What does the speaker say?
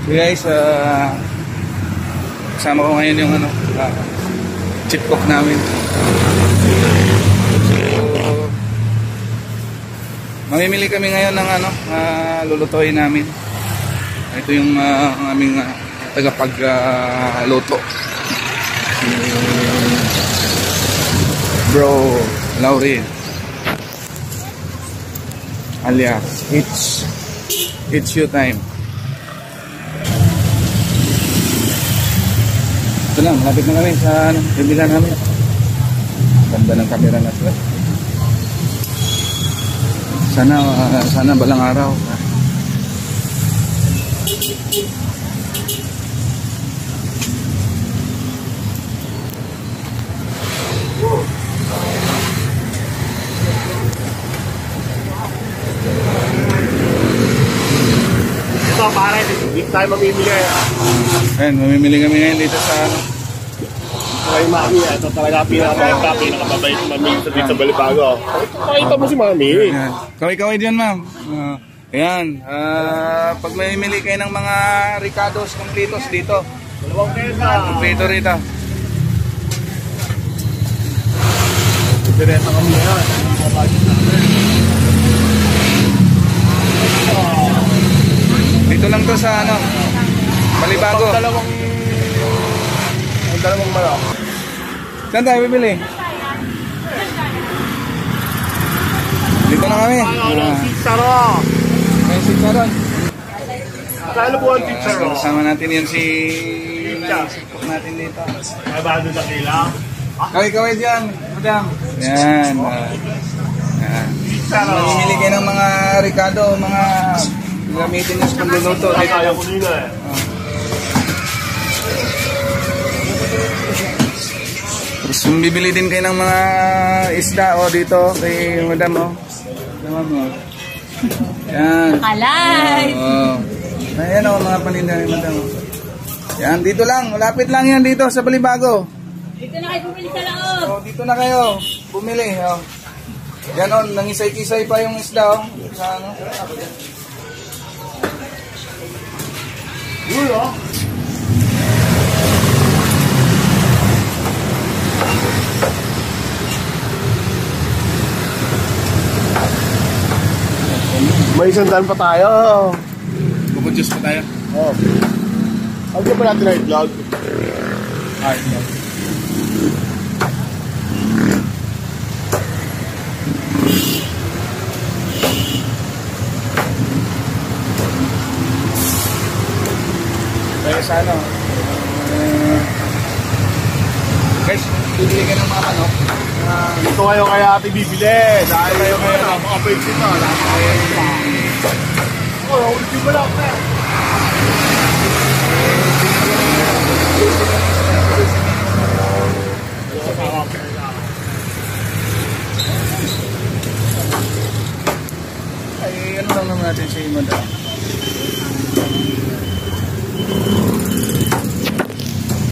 So guys, kasama ko ngayon yung chip cook namin. So, mamimili kami ngayon ng lulutuin namin. Ito yung aming tagapagluto. Bro Laurie alias it's you time. Ito lang, malapit na kami sa bibilan namin. Ganda ng camera na sila. Sana balang araw. Ito pare, hindi tayo mamimili. Ayun, mamimili kami ngayon dito sa Ay mami, ito talaga pinakamabait mami dito sa Balibago. Pakita mo si mami. Kaway-kaway dyan, ma'am. Ayan, pag mamimili kayo ng mga ricados completos dito. Dalawang pesa. Completo rito. Direta kami yan. Dito lang to sa Balibago. Dalawang malak. Saan tayo bibili? Dito na kami. Chicharo. May chicharon. Kano po ang chicharo? Kasama natin yun si natin dito. Ay ba doon na kila? Kaway-kaway dyan, madam. Yan. Mamimili kayo ng mga ricado, mga gamitin nyo sa panluluto. Kaya ko nila eh. Tapos bibili din kayo ng mga isda dito kay madam Yan. Alay! Ayan mga paninda ni madam. Yan, dito lang. Malapit lang yan dito sa Balibago. Dito na kayo bumili sa loob. Dito na kayo. Bumili. Yan nangisay-kisay pa yung isda sa Ulo. May isang daan pa tayo. Bukod juice pa tayo. Oh. Huwag pa natin na i-vlog. Kaya sa guys, bibili ka ng mga manok. Dito kayo kaya ate bibili. Dahil kayo kaya mga page ito. Ulitin mo lang. Ay, ano lang naman natin si madam.